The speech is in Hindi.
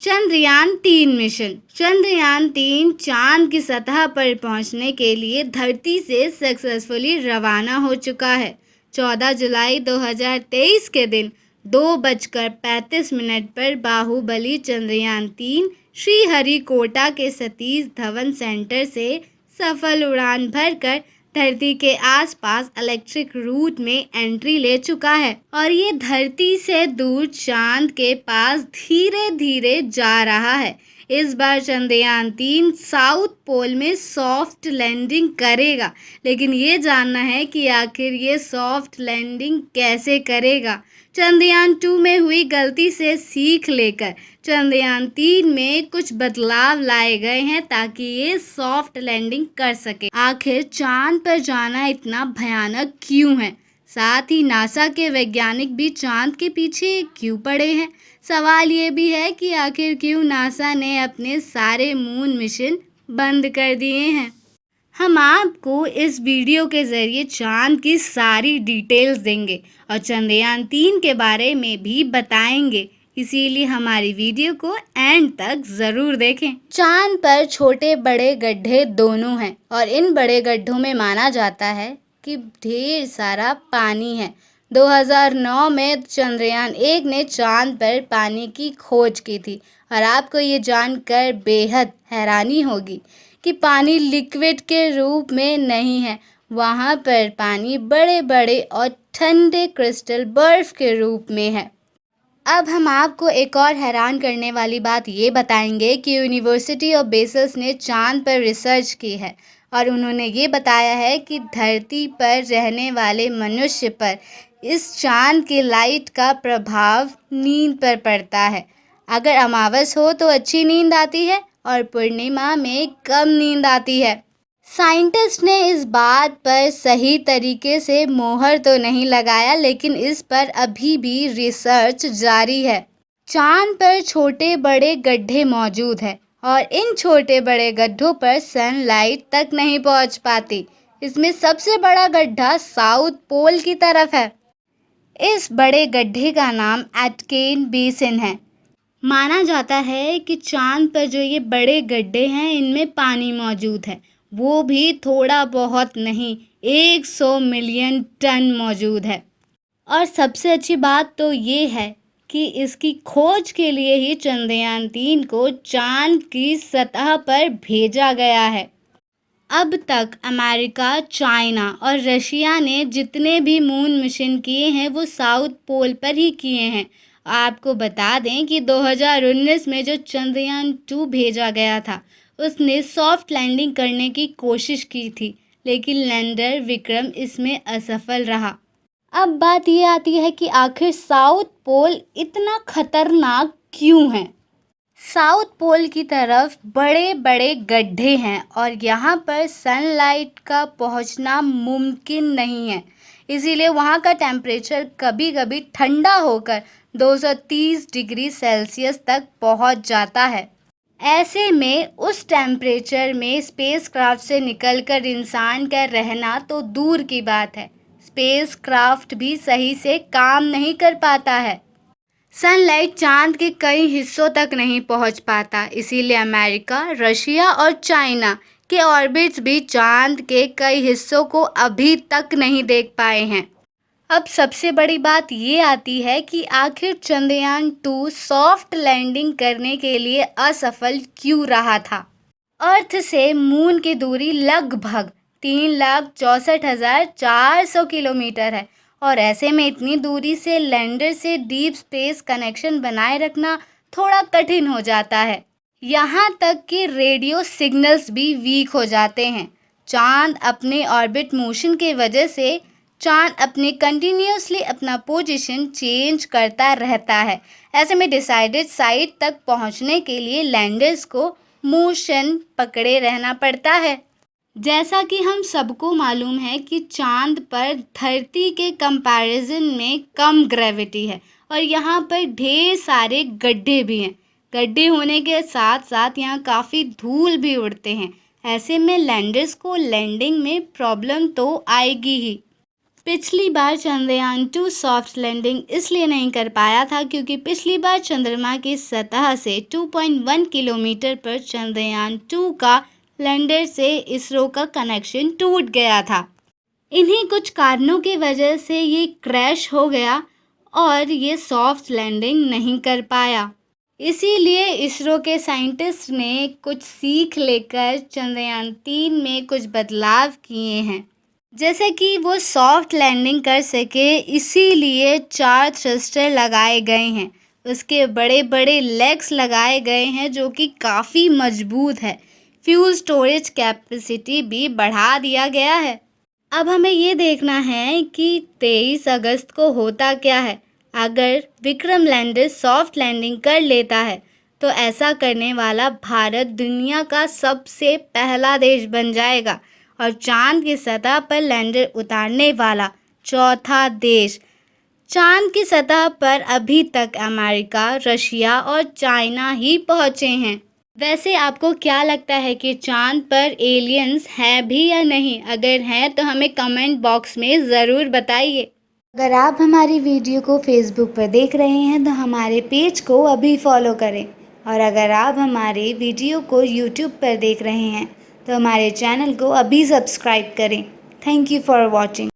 चंद्रयान-3 मिशन। चंद्रयान-3 चांद की सतह पर पहुंचने के लिए धरती से सक्सेसफुली रवाना हो चुका है। 14 जुलाई 2023 के दिन 2:35 पर बाहुबली चंद्रयान-3 श्रीहरिकोटा के सतीश धवन सेंटर से सफल उड़ान भरकर धरती के आसपास इलेक्ट्रिक रूट में एंट्री ले चुका है और ये धरती से दूर चांद के पास धीरे धीरे जा रहा है। इस बार चंद्रयान-3 साउथ पोल में सॉफ्ट लैंडिंग करेगा, लेकिन ये जानना है कि आखिर ये सॉफ्ट लैंडिंग कैसे करेगा। चंद्रयान-2 में हुई गलती से सीख लेकर चंद्रयान-3 में कुछ बदलाव लाए गए हैं ताकि ये सॉफ्ट लैंडिंग कर सके। आखिर चांद पर जाना इतना भयानक क्यों है? साथ ही नासा के वैज्ञानिक भी चांद के पीछे क्यों पड़े हैं? सवाल ये भी है कि आखिर क्यों नासा ने अपने सारे मून मिशन बंद कर दिए हैं। हम आपको इस वीडियो के ज़रिए चांद की सारी डिटेल्स देंगे और चंद्रयान-3 के बारे में भी बताएंगे, इसीलिए हमारी वीडियो को एंड तक ज़रूर देखें। चांद पर छोटे बड़े गड्ढे दोनों हैं और इन बड़े गड्ढों में माना जाता है कि ढेर सारा पानी है। 2009 में चंद्रयान-1 ने चांद पर पानी की खोज की थी और आपको ये जानकर बेहद हैरानी होगी कि पानी लिक्विड के रूप में नहीं है, वहाँ पर पानी बड़े बड़े और ठंडे क्रिस्टल बर्फ के रूप में है। अब हम आपको एक और हैरान करने वाली बात ये बताएंगे कि यूनिवर्सिटी ऑफ बेसल्स ने चांद पर रिसर्च की है और उन्होंने ये बताया है कि धरती पर रहने वाले मनुष्य पर इस चांद की लाइट का प्रभाव नींद पर पड़ता है। अगर अमावस हो तो अच्छी नींद आती है और पूर्णिमा में कम नींद आती है। साइंटिस्ट ने इस बात पर सही तरीके से मोहर तो नहीं लगाया, लेकिन इस पर अभी भी रिसर्च जारी है। चांद पर छोटे बड़े गड्ढे मौजूद हैं और इन छोटे बड़े गड्ढों पर सनलाइट तक नहीं पहुंच पाती। इसमें सबसे बड़ा गड्ढा साउथ पोल की तरफ है। इस बड़े गड्ढे का नाम एटकेन बेसिन है। माना जाता है कि चांद पर जो ये बड़े गड्ढे हैं इनमें पानी मौजूद है, वो भी थोड़ा बहुत नहीं, 100 मिलियन टन मौजूद है। और सबसे अच्छी बात तो ये है कि इसकी खोज के लिए ही चंद्रयान-3 को चांद की सतह पर भेजा गया है। अब तक अमेरिका, चाइना और रशिया ने जितने भी मून मिशन किए हैं वो साउथ पोल पर ही किए हैं। आपको बता दें कि 2019 में जो चंद्रयान-2 भेजा गया था उसने सॉफ्ट लैंडिंग करने की कोशिश की थी, लेकिन लैंडर विक्रम इसमें असफल रहा। अब बात ये आती है कि आखिर साउथ पोल इतना खतरनाक क्यों है? साउथ पोल की तरफ बड़े बड़े गड्ढे हैं और यहाँ पर सनलाइट का पहुँचना मुमकिन नहीं है, इसीलिए वहाँ का टेम्परेचर कभी कभी ठंडा होकर 230 डिग्री सेल्सियस तक पहुँच जाता है। ऐसे में उस टेम्परेचर में स्पेसक्राफ्ट से निकलकर इंसान का रहना तो दूर की बात है, स्पेसक्राफ्ट भी सही से काम नहीं कर पाता है। सनलाइट चांद के कई हिस्सों तक नहीं पहुंच पाता, इसीलिए अमेरिका, रशिया और चाइना के ऑर्बिट्स भी चांद के कई हिस्सों को अभी तक नहीं देख पाए हैं। अब सबसे बड़ी बात ये आती है कि आखिर चंद्रयान-2 सॉफ्ट लैंडिंग करने के लिए असफल क्यों रहा था? अर्थ से मून की दूरी लगभग 3,64,400 किलोमीटर है और ऐसे में इतनी दूरी से लैंडर से डीप स्पेस कनेक्शन बनाए रखना थोड़ा कठिन हो जाता है। यहाँ तक कि रेडियो सिग्नल्स भी वीक हो जाते हैं। चांद अपने ऑर्बिट मोशन के वजह से चांद अपने कंटिन्यूसली अपना पोजीशन चेंज करता रहता है। ऐसे में डिसाइडेड साइट तक पहुँचने के लिए लैंडर्स को मोशन पकड़े रहना पड़ता है। जैसा कि हम सबको मालूम है कि चांद पर धरती के कंपैरिजन में कम ग्रेविटी है और यहाँ पर ढेर सारे गड्ढे भी हैं। गड्ढे होने के साथ साथ यहाँ काफ़ी धूल भी उड़ते हैं। ऐसे में लैंडर्स को लैंडिंग में प्रॉब्लम तो आएगी ही। पिछली बार चंद्रयान 2 सॉफ्ट लैंडिंग इसलिए नहीं कर पाया था क्योंकि पिछली बार चंद्रमा की सतह से 2.1 किलोमीटर पर चंद्रयान 2 का लैंडर से इसरो का कनेक्शन टूट गया था। इन्हीं कुछ कारणों की वजह से ये क्रैश हो गया और ये सॉफ्ट लैंडिंग नहीं कर पाया। इसीलिए इसरो के साइंटिस्ट ने कुछ सीख लेकर चंद्रयान 3 में कुछ बदलाव किए हैं, जैसे कि वो सॉफ्ट लैंडिंग कर सके, इसीलिए 4 थ्रस्टर लगाए गए हैं। उसके बड़े बड़े लेग्स लगाए गए हैं जो कि काफ़ी मजबूत है। फ्यूल स्टोरेज कैपेसिटी भी बढ़ा दिया गया है। अब हमें ये देखना है कि 23 अगस्त को होता क्या है। अगर विक्रम लैंडर सॉफ्ट लैंडिंग कर लेता है तो ऐसा करने वाला भारत दुनिया का सबसे पहला देश बन जाएगा और चांद की सतह पर लैंडर उतारने वाला चौथा देश। चांद की सतह पर अभी तक अमेरिका, रशिया और चाइना ही पहुँचे हैं। वैसे आपको क्या लगता है कि चांद पर एलियंस हैं भी या नहीं? अगर हैं तो हमें कमेंट बॉक्स में ज़रूर बताइए। अगर आप हमारी वीडियो को फेसबुक पर देख रहे हैं तो हमारे पेज को अभी फॉलो करें, और अगर आप हमारे वीडियो को यूट्यूब पर देख रहे हैं तो हमारे चैनल को अभी सब्सक्राइब करें। Thank you for watching.